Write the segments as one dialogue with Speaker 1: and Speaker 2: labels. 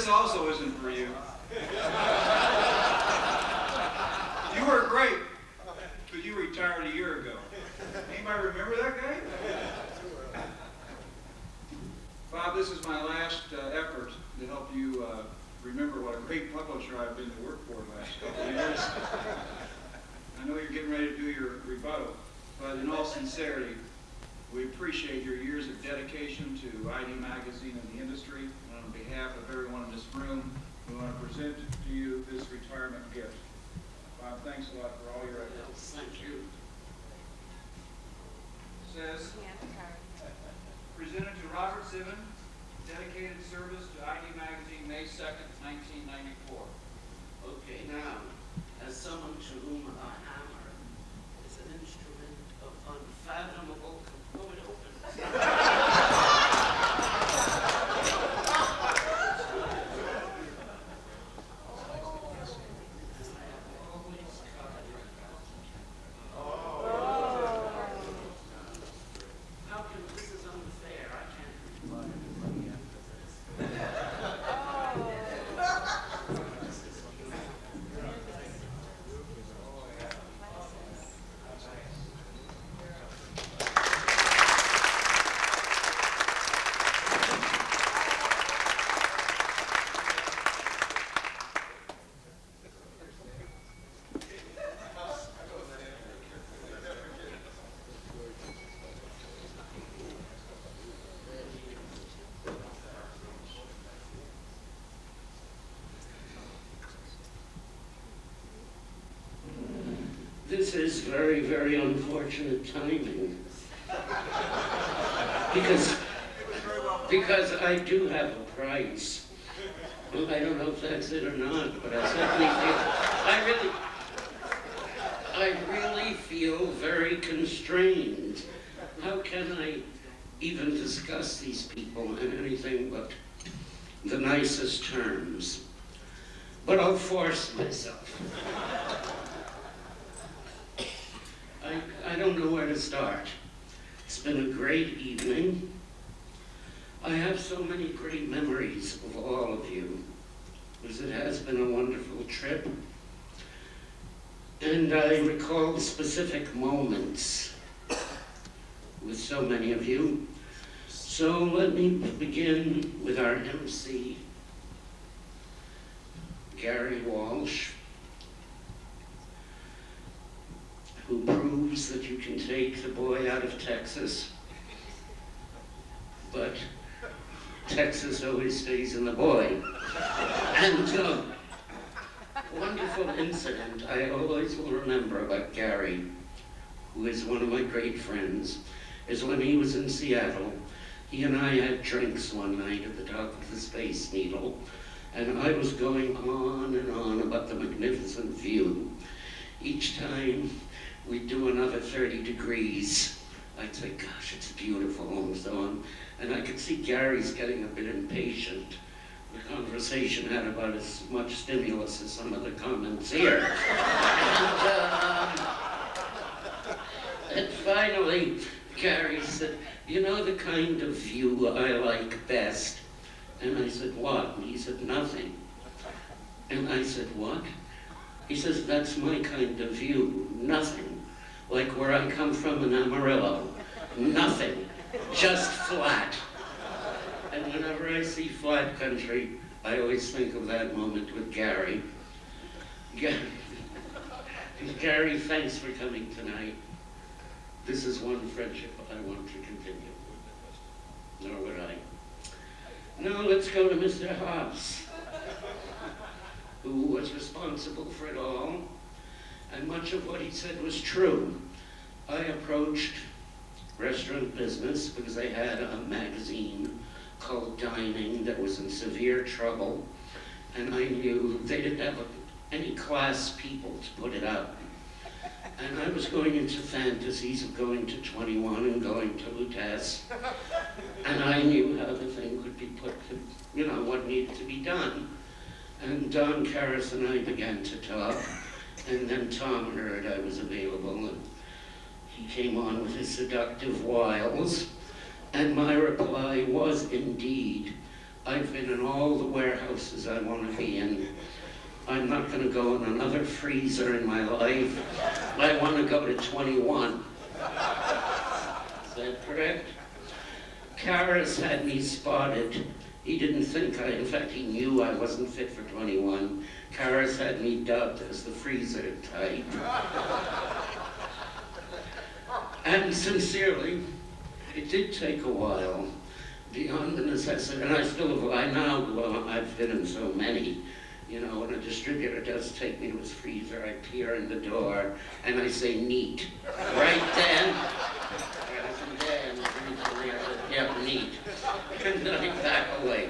Speaker 1: this also isn't for you. You were great, but you retired a year ago. Anybody remember that guy? Bob, this is my last effort to help you remember what a great publisher I've been to work for the last couple of years. I know you're getting ready to do your rebuttal, but in all sincerity, we appreciate your years of dedication to ID Magazine and the industry. And on behalf of everyone in this room, we want to present to you this retirement gift. Bob, thanks a lot for all your efforts.
Speaker 2: Thank you.
Speaker 1: It says, presented to Robert Civin, dedicated service to ID Magazine, May 2nd, 1994.
Speaker 2: Okay, now, as someone to whom a hammer is an instrument of unfathomable, oh, it opens. This is very, very unfortunate timing. Because I do have a price. Well, I don't know if that's it or not, but I certainly feel, I really feel very constrained. How can I even discuss these people in anything but the nicest terms? But I'll force myself. I don't know where to start. It's been a great evening. I have so many great memories of all of you, because it has been a wonderful trip. And I recall specific moments with so many of you. So let me begin with our MC, Gary Walsh, who proves that you can take the boy out of Texas, but Texas always stays in the boy. And wonderful incident I always will remember about Gary, who is one of my great friends, is when he was in Seattle. He and I had drinks one night at the top of the Space Needle, and I was going on and on about the magnificent view. Each time we'd do another 30 degrees, I'd say, gosh, it's beautiful, and so on. And I could see Gary's getting a bit impatient. The conversation had about as much stimulus as some of the comments here. And finally, Gary said, you know the kind of view I like best? And I said, what? And he said, nothing. And I said, what? He says, that's my kind of view, nothing. Like where I come from in Amarillo, nothing, just flat. And whenever I see flat country, I always think of that moment with Gary. Gary, thanks for coming tonight. This is one friendship I want to continue. Nor would I. Now let's go to Mr. Hobbs, who was responsible for it all, and much of what he said was true. I approached restaurant business because I had a magazine called Dining that was in severe trouble, and I knew they didn't have any class people to put it out. And I was going into fantasies of going to 21 and going to Lutece, and I knew how the thing could be put to, you know, what needed to be done. And Don Karras and I began to talk, and then Tom heard I was available, and he came on with his seductive wiles, and my reply was indeed, I've been in all the warehouses I want to be in. I'm not going to go in another freezer in my life. I want to go to 21. Is that correct? Karras had me spotted. He didn't think in fact he knew I wasn't fit for 21. Karras had me dubbed as the freezer type. And sincerely, it did take a while, beyond the necessity, and I've been in so many. You know, when a distributor does take me to his freezer, I peer in the door and I say, neat. Right then, yeah, neat. And then I back away.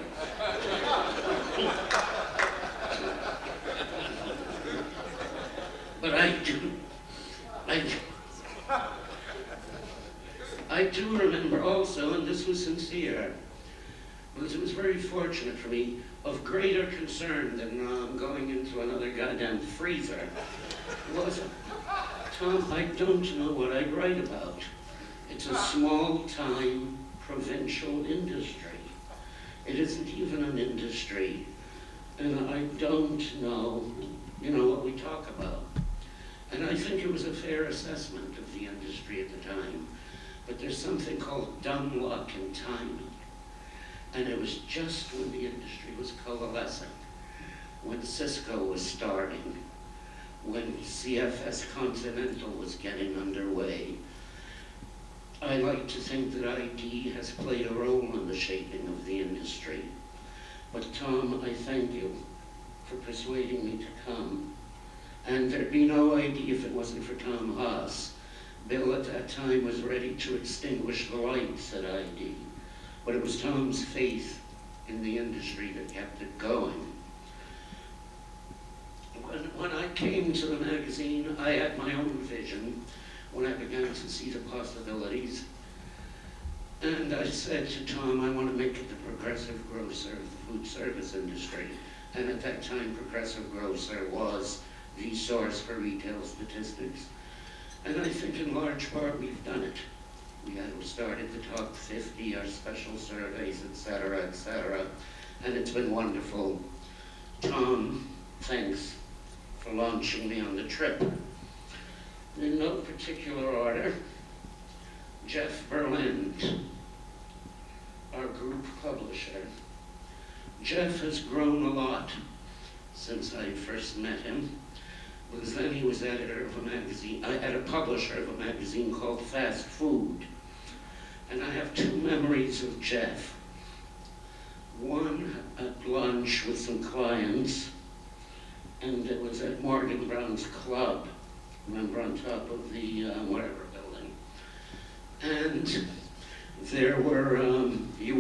Speaker 2: But I do remember also, and this was sincere, because it was very fortunate for me, of greater concern than going into another goddamn freezer, was, Tom, I don't know what I'd write about. It's a small-time provincial industry. It isn't even an industry. And I don't know, what we talk about. And I think it was a fair assessment of the industry at the time. But there's something called dumb luck and timing. And it was just when the industry was coalescing, when Cisco was starting, when CFS Continental was getting underway. I like to think that ID has played a role in the shaping of the industry. But Tom, I thank you for persuading me to come. And there'd be no ID if it wasn't for Tom Haas. Bill at that time was ready to extinguish the lights at ID. But it was Tom's faith in the industry that kept it going. When I came to the magazine, I had my own vision when I began to see the possibilities. And I said to Tom, I want to make it the progressive grocer of the food service industry. And at that time, progressive grocer was the source for retail statistics. And I think in large part we've done it. We had started the top 50, our special surveys, et cetera, and it's been wonderful. Tom, thanks for launching me on the trip. In no particular order, Jeff Berland, our group publisher. Jeff has grown a lot since I first met him, because then he was editor of a magazine, publisher of a magazine called Fast Food. And I have two memories of Jeff. One at lunch with some clients, and it was at Morgan Brown's Club, remember, on top of the whatever building. And there were, it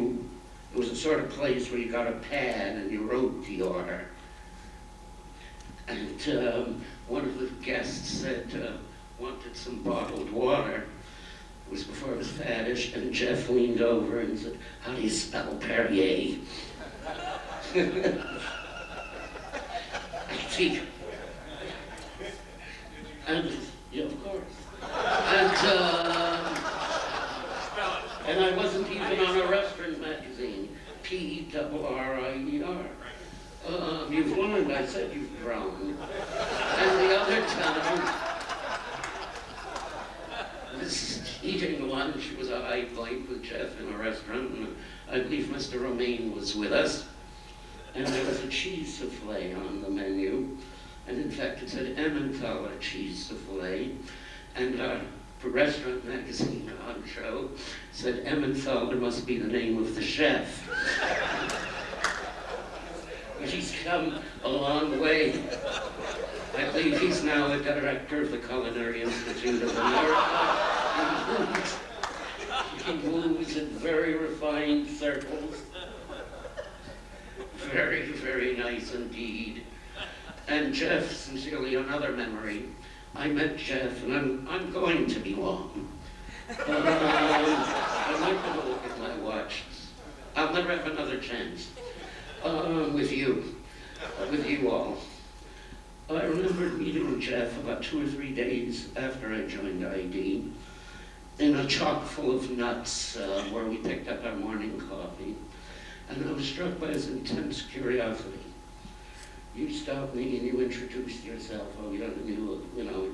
Speaker 2: was a sort of place where you got a pad and you wrote the order. And one of the guests said, wanted some bottled water. It was before it was faddish, and Jeff leaned over and said, how do you spell Perrier? And, yeah, of course. And I wasn't even on a restaurant magazine, P-R-R-I-E-R. You've learned, I said you've grown. And the other time, this eating lunch was a high point with Jeff in a restaurant, and I believe Mr. Romaine was with us. And there was a cheese souffle on the menu. And in fact, it said Emmentaler cheese souffle. And our restaurant magazine on show said Emmentaler must be the name of the chef. He's come a long way. I believe he's now a director of the Culinary Institute of America. He moves in very refined circles. Very, very nice indeed. And Jeff, sincerely, another memory. I met Jeff, and I'm going to be long. I might have a look at my watch. I'll never have another chance with you all. I remember meeting Jeff about 2 or 3 days after I joined ID in a chock full of nuts where we picked up our morning coffee. and I was struck by his intense curiosity. You stopped me and you introduced yourself. Oh, you know,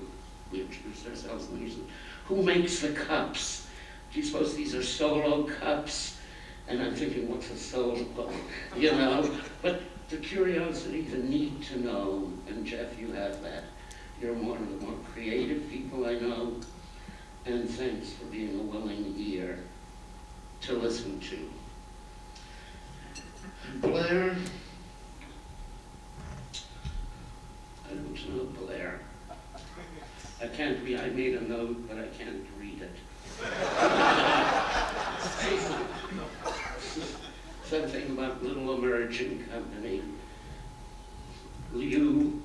Speaker 2: we introduced ourselves, and he said, who makes the cups? Do you suppose these are solo cups? And I'm thinking, what's a solo? You know, but the curiosity, the need to know, and Jeff, you have that. You're one of the more creative people I know, and thanks for being a willing ear to listen to. Blair, I don't know Blair. I made a note, but I can't read it. Something about little emerging company. You,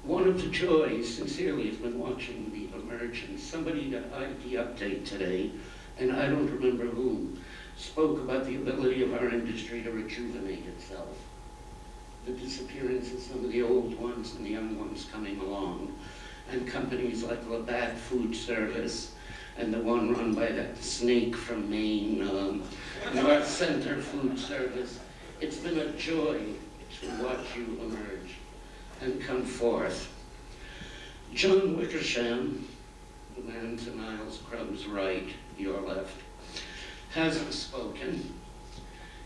Speaker 2: one of the joys, sincerely, has been watching the emergence. Somebody got ID update today, and I don't remember whom, spoke about the ability of our industry to rejuvenate itself. The disappearance of some of the old ones and the young ones coming along, and companies like Labatt Food Service, and the one run by that snake from Maine, North Center Food Service. It's been a joy to watch you emerge and come forth. John Wickersham, the man to Niles Crumb's right, your left, hasn't spoken.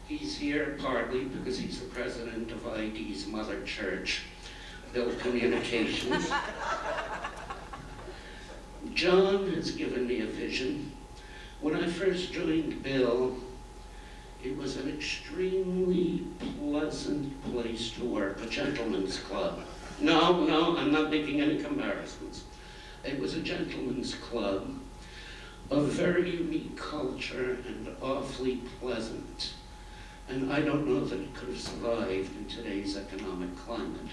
Speaker 2: He's here partly because he's the president of ID's mother church, Bill Communications. John has given me a vision. When I first joined Bill, it was an extremely pleasant place to work, a gentleman's club. No, I'm not making any comparisons. It was a gentleman's club, a very unique culture and awfully pleasant. And I don't know that it could have survived in today's economic climate.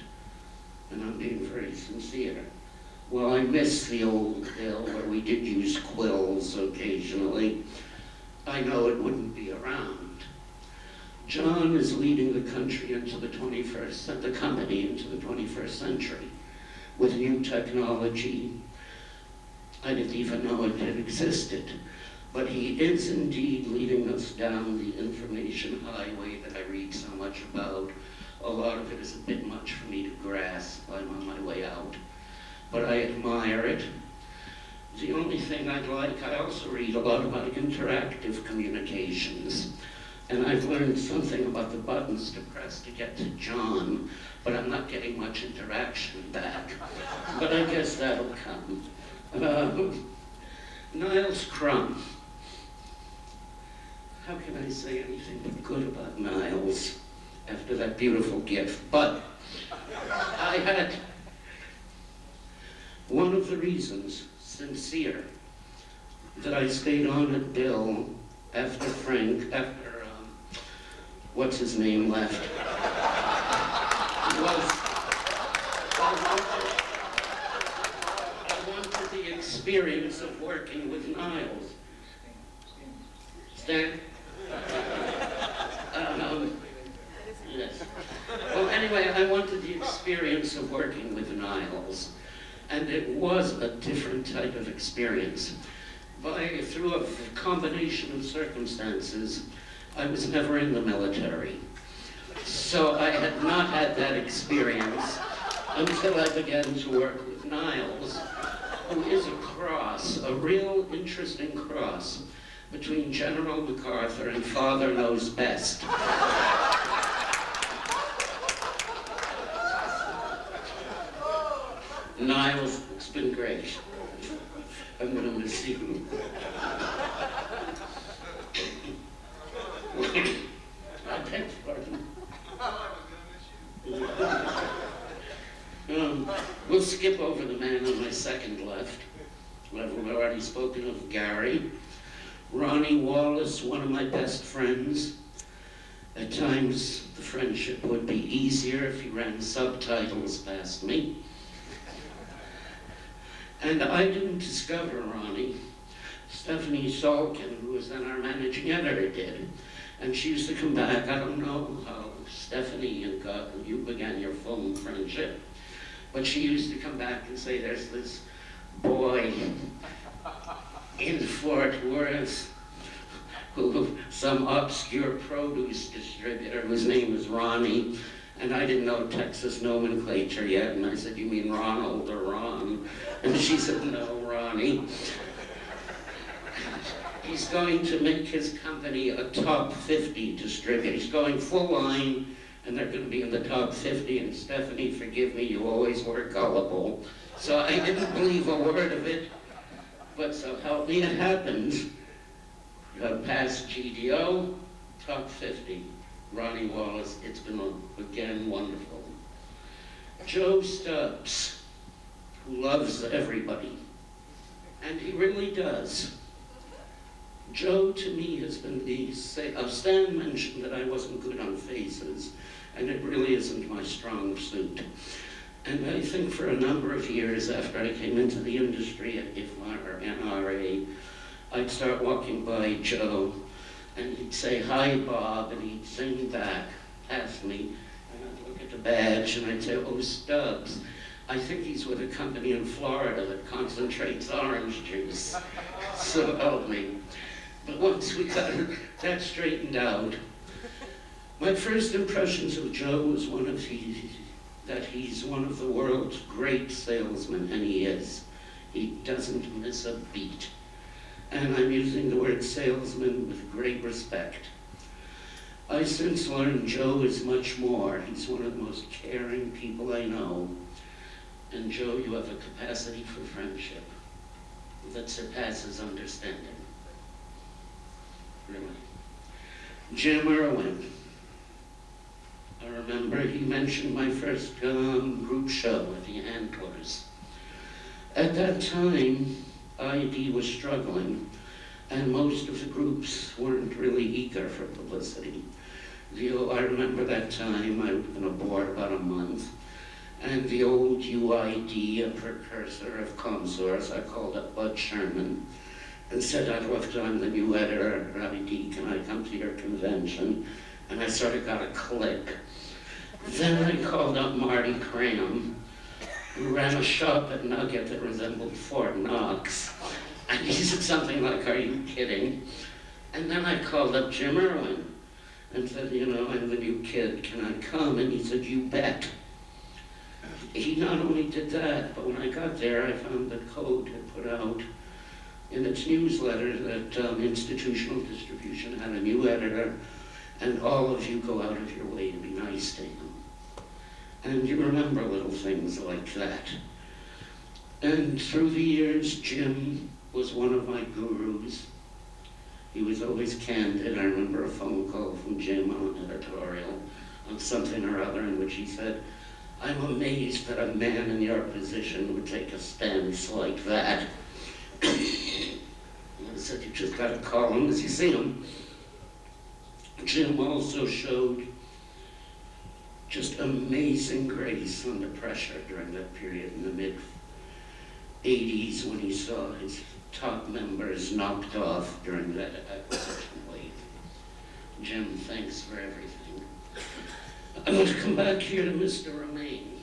Speaker 2: And I'm being very sincere. Well, I miss the old Bill where we did use quills occasionally. I know it wouldn't be around. John is leading the country into the 21st, the company into the 21st century with new technology. I didn't even know it had existed. But he is indeed leading us down the information highway that I read so much about. A lot of it is a bit much for me to grasp. I'm on my way out. But I admire it. The only thing I also read a lot about interactive communications. And I've learned something about the buttons to press to get to John, but I'm not getting much interaction back. But I guess that'll come. Niles Crumb. How can I say anything but good about Niles after that beautiful gift? But I had one of the reasons, sincere, that I stayed on at Bill after what's his name left, was I wanted the experience of working with Niles. Stan? Yes. Well, anyway, I wanted the experience of working with Niles, and it was a different type of experience. Through a combination of circumstances, I was never in the military. So I had not had that experience until I began to work with Niles, who is a real interesting cross between General MacArthur and Father Knows Best. Niles, it's been great. I'm going to miss you. I beg your pardon. We'll skip over the man on my second left. I've already spoken of Gary. Ronnie Wallace, one of my best friends. At times, the friendship would be easier if he ran subtitles past me. And I didn't discover Ronnie. Stephanie Sulkin, who was then our managing editor, did. And she used to come back. I don't know how Stephanie and you began your phone friendship, but she used to come back and say, there's this boy in Fort Worth some obscure produce distributor whose name is Ronnie, and I didn't know Texas nomenclature yet, and I said, "You mean Ronald or Ron?" And she said, "No, Ronnie. He's going to make his company a top 50 distributor. He's going full line, and they're going to be in the top 50, and Stephanie, forgive me, you always were gullible." So I didn't believe a word of it, but so help me, it happened. Past GDO, top 50. Ronnie Wallace, it's been, again, wonderful. Joe Stubbs, who loves everybody, and he really does. Joe, to me, has been Stan mentioned that I wasn't good on faces, and it really isn't my strong suit. And I think for a number of years after I came into the industry at IFMA or NRA, I'd start walking by Joe, and he'd say, "Hi, Bob," and he'd sing back past me, and I'd look at the badge, and I'd say, "Oh, Stubbs, I think he's with a company in Florida that concentrates orange juice." So help me. But once we got that straightened out, my first impressions of Joe was that he's one of the world's great salesmen, and he is. He doesn't miss a beat. And I'm using the word salesman with great respect. I since learned Joe is much more. He's one of the most caring people I know. And Joe, you have a capacity for friendship that surpasses understanding. Really. Jim Irwin. I remember he mentioned my first group show at the Antlers. At that time, ID was struggling, and most of the groups weren't really eager for publicity. I remember that time, I'd been aboard about a month, and the old UID, a precursor of ComSource, I called up Bud Sherman and said, "I'd love to, I'm the new editor at ID, can I come to your convention?" And I sort of got a click. Then I called up Marty Cram, who ran a shop at Nugget that resembled Fort Knox. And he said something like, "Are you kidding?" And then I called up Jim Irwin and said, "I'm the new kid, can I come?" And he said, "You bet." He not only did that, but when I got there, I found that Code had put out in its newsletter that Institutional Distribution had a new editor, and all of you go out of your way to be nice to him. And you remember little things like that. And through the years, Jim was one of my gurus. He was always candid. I remember a phone call from Jim on an editorial on something or other in which he said, "I'm amazed that a man in your position would take a stance like that." And I said, "You just got to call him as you see him." Jim also showed just amazing grace under pressure during that period in the mid-'80s when he saw his top members knocked off during that acquisition wave. Jim, thanks for everything. I want to come back here to Mr. Romaine.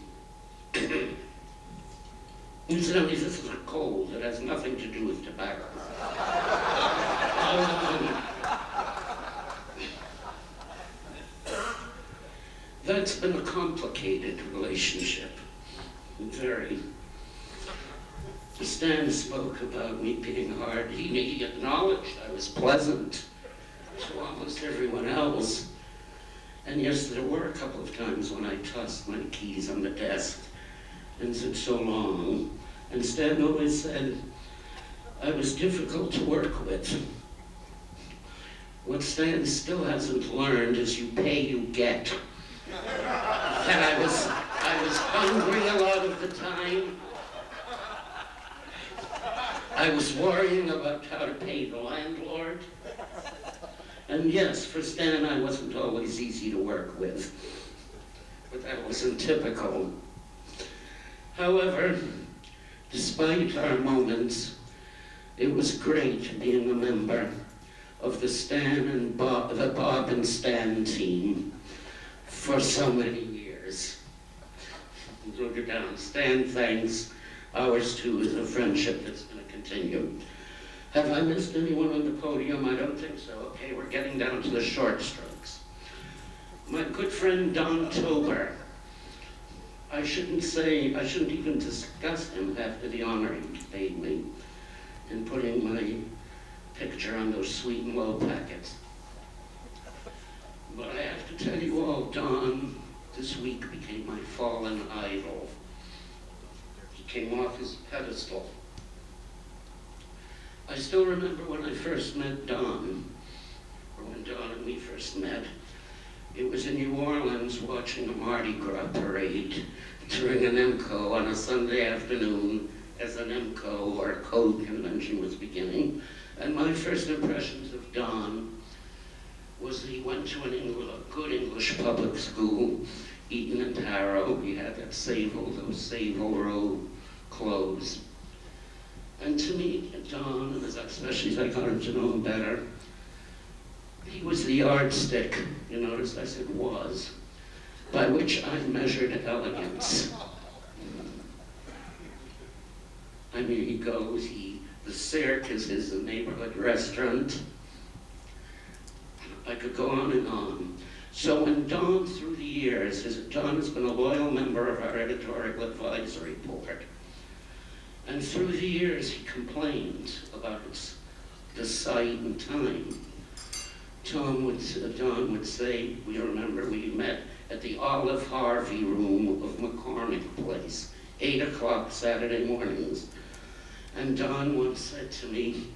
Speaker 2: Incidentally, this is a cold. It has nothing to do with tobacco. That's been a complicated relationship. Very. Stan spoke about me being hard. He acknowledged I was pleasant to almost everyone else. And yes, there were a couple of times when I tossed my keys on the desk and said, "So long." And Stan always said I was difficult to work with. What Stan still hasn't learned is you pay, you get. And I was hungry a lot of the time. I was worrying about how to pay the landlord. And yes, for Stan, I wasn't always easy to work with. But that wasn't typical. However, despite our moments, it was great being a member of the Bob and Stan team for so many years. Look it down. Stan, thanks. Ours too is a friendship that's going to continue. Have I missed anyone on the podium? I don't think so. Okay, we're getting down to the short strokes. My good friend Don Tober. I shouldn't even discuss him after the honor he paid me in putting my picture on those sweet and low packets. But I have to tell you all, Don, this week became my fallen idol. He came off his pedestal. I still remember when I first met Don, or when Don and me first met. It was in New Orleans watching a Mardi Gras parade during an MCO on a Sunday afternoon as an MCO or a code convention was beginning. And my first impressions of Don was that he went to a good English public school, Eton and Harrow. He had those sable row clothes. And to me, Don, especially as I got him to know him better, he was the yardstick, you notice I said was, by which I measured elegance. I mean, he goes, the Cirque is his neighborhood restaurant. I could go on and on. So when Don, through the years, Don has been a loyal member of our editorial advisory board. And through the years, he complained about the site and time. Don would say, we remember we met at the Olive Harvey room of McCormick Place, 8 o'clock Saturday mornings. And Don once said to me,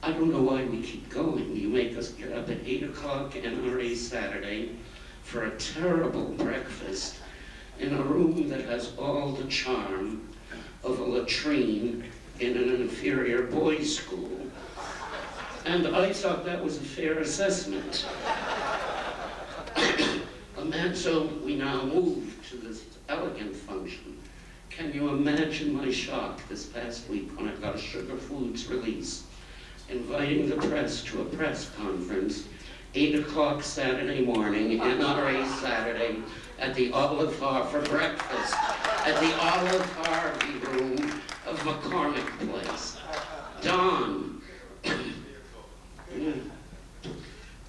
Speaker 2: I don't know why we keep going. You make us get up at 8 o'clock NRA Saturday for a terrible breakfast in a room that has all the charm of a latrine in an inferior boys' school. And I thought that was a fair assessment. So we now move to this elegant function. Can you imagine my shock this past week when I got a Sugar Foods release inviting the press to a press conference, 8 o'clock Saturday morning, NRA Saturday, at the Olive Harvey for breakfast, at the Olive Harvey room of McCormick Place. Don,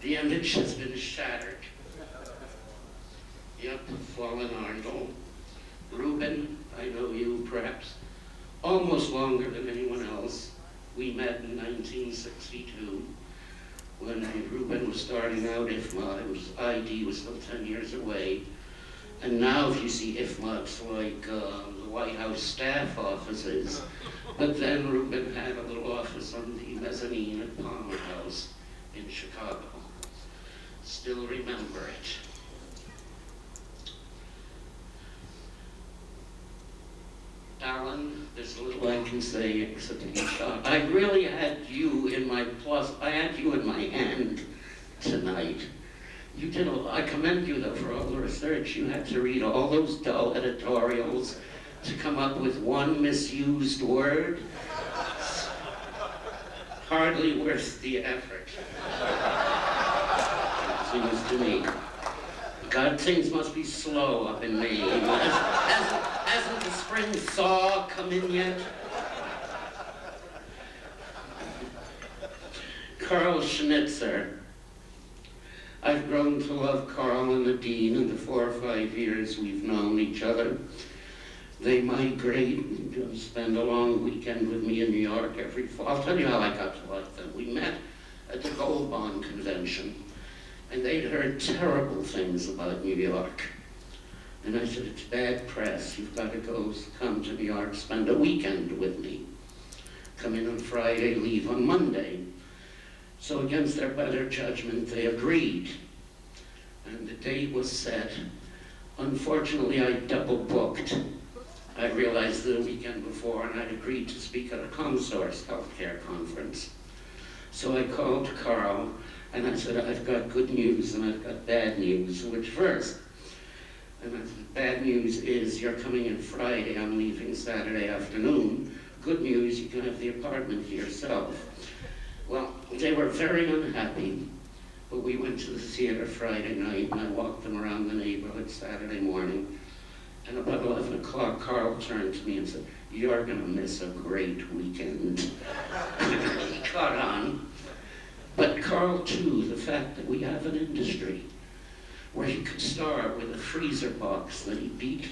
Speaker 2: the image has been shattered. Yep, fallen idol. Reuben, I know you perhaps almost longer than anyone else. We met in 1962 when Reuben was starting out IFMA. ID was still 10 years away. And now if you see IFMA, it's like the White House staff offices. But then Reuben had a little office on the mezzanine at Palmer House in Chicago. Still remember it. Alan, there's little I can say except to be shocked. I really had you in my hand tonight. You did I commend you though for all the research. You had to read all those dull editorials to come up with one misused word. Hardly worth the effort. It seems to me. God, things must be slow up in Maine. Hasn't the spring thaw come in yet? Carl Schnitzer. I've grown to love Carl and Nadine in the 4 or 5 years we've known each other. They migrate and spend a long weekend with me in New York every fall. I'll tell you how I got to like them. We met at the Gold Bond Convention, and they'd heard terrible things about New York. And I said, it's bad press. You've got to come to New York, spend a weekend with me. Come in on Friday, leave on Monday. So against their better judgment, they agreed. And the date was set. Unfortunately, I double booked. I realized the weekend before, and I'd agreed to speak at a ComSource healthcare conference. So I called Carl, and I said, I've got good news and I've got bad news. Which first? And I said, bad news is you're coming in Friday, I'm leaving Saturday afternoon. Good news, you can have the apartment to yourself. Well, they were very unhappy, but we went to the theater Friday night and I walked them around the neighborhood Saturday morning. And about 11 o'clock, Carl turned to me and said, you're gonna miss a great weekend. He caught on. But Carl, too, the fact that we have an industry where he could start with a freezer box that he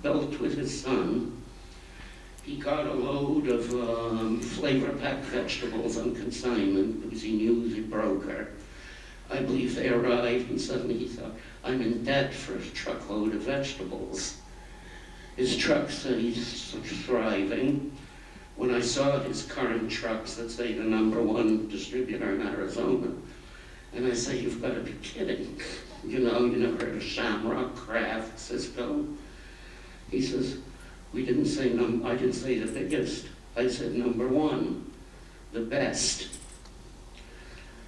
Speaker 2: built with his son. He got a load of flavor-packed vegetables on consignment because he knew the broker. I believe they arrived and suddenly he thought, I'm in debt for a truckload of vegetables. His trucks, he's thriving. When I saw his current trucks that say the #1 distributor in Arizona, and I say, you've got to be kidding. You know, you never heard of Shamrock, Kraft, Cisco? He says, I didn't say the biggest. I said #1, the best.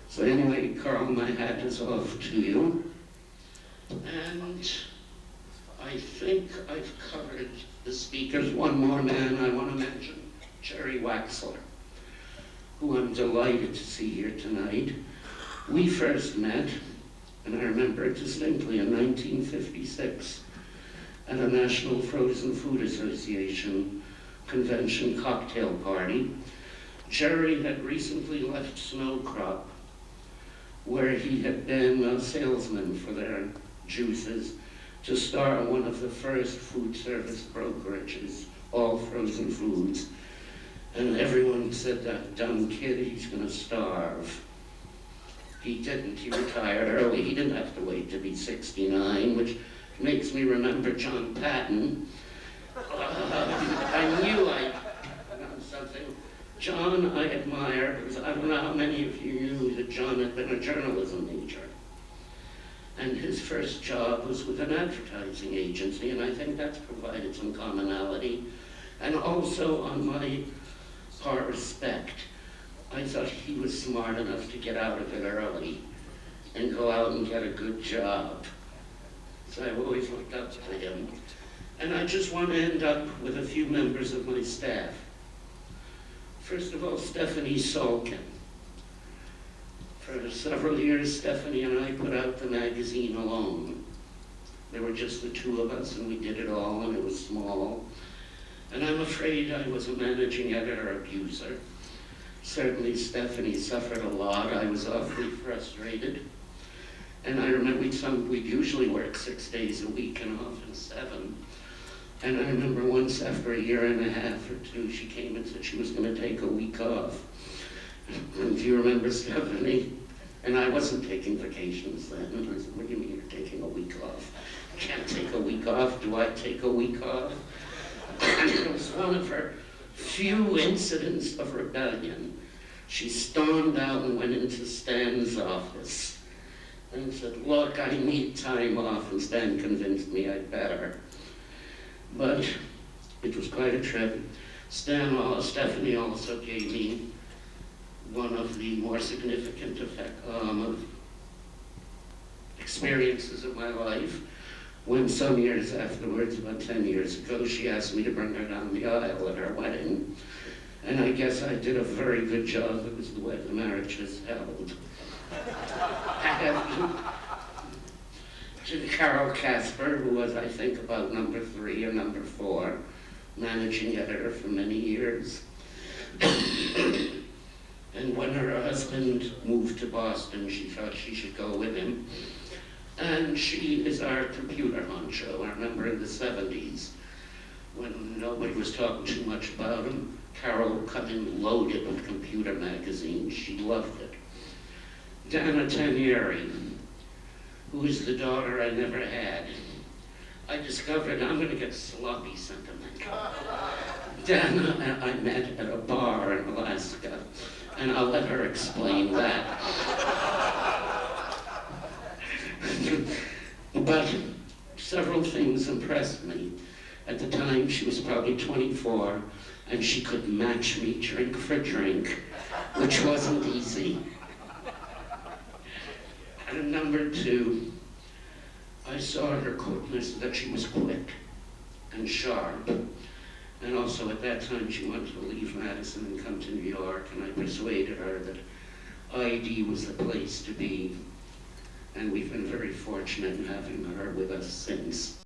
Speaker 2: So anyway, Carl, my hat is off to you. And I think I've covered the speakers. One more man I want to mention, Jerry Waxler, who I'm delighted to see here tonight. We first met, and I remember it distinctly, in 1956 at a National Frozen Food Association convention cocktail party. Jerry had recently left Snowcrop, where he had been a salesman for their juices, to start one of the first food service brokerages, all frozen foods. And everyone said, that dumb kid, he's gonna starve. He didn't, he retired early. He didn't have to wait to be 69, which makes me remember John Patton. I knew I'd done something. John, I admire, because I don't know how many of you knew that John had been a journalism major. And his first job was with an advertising agency, and I think that's provided some commonality. And also, on my part, respect, I thought he was smart enough to get out of it early and go out and get a good job. So I've always looked up to him. And I just want to end up with a few members of my staff. First of all, Stephanie Sulkin. For several years, Stephanie and I put out the magazine alone. There were just the two of us, and we did it all, and it was small. And I'm afraid I was a managing editor abuser. Certainly, Stephanie suffered a lot. I was awfully frustrated. And I remember we'd usually work 6 days a week, and often 7. And I remember once after a year and a half or two, she came and said she was going to take a week off. And do you remember Stephanie? And I wasn't taking vacations then. And I said, what do you mean you're taking a week off? I can't take a week off. Do I take a week off? And it was one of her few incidents of rebellion. She stormed out and went into Stan's office and said, look, I need time off. And Stan convinced me I'd better. But it was quite a trip. Stephanie also gave me one of the more significant experiences of my life, when some years afterwards, about 10 years ago, she asked me to bring her down the aisle at her wedding. And I guess I did a very good job. It was the way the marriage was held. To Carol Casper, who was, I think, about #3 or #4, managing editor for many years. And when her husband moved to Boston, she thought she should go with him. And she is our computer honcho. I remember in the 70s, when nobody was talking too much about him, Carol would come in loaded with computer magazines. She loved it. Dana Tanieri, who is the daughter I never had. I discovered, I'm going to get sloppy sentimental. Dana I met at a bar in Alaska, and I'll let her explain that. But several things impressed me. At the time, she was probably 24, and she could match me drink for drink, which wasn't easy. And #2, I saw her quickness, that she was quick and sharp. And also at that time, she wanted to leave Madison and come to New York, and I persuaded her that ID was the place to be. And we've been very fortunate in having her with us since.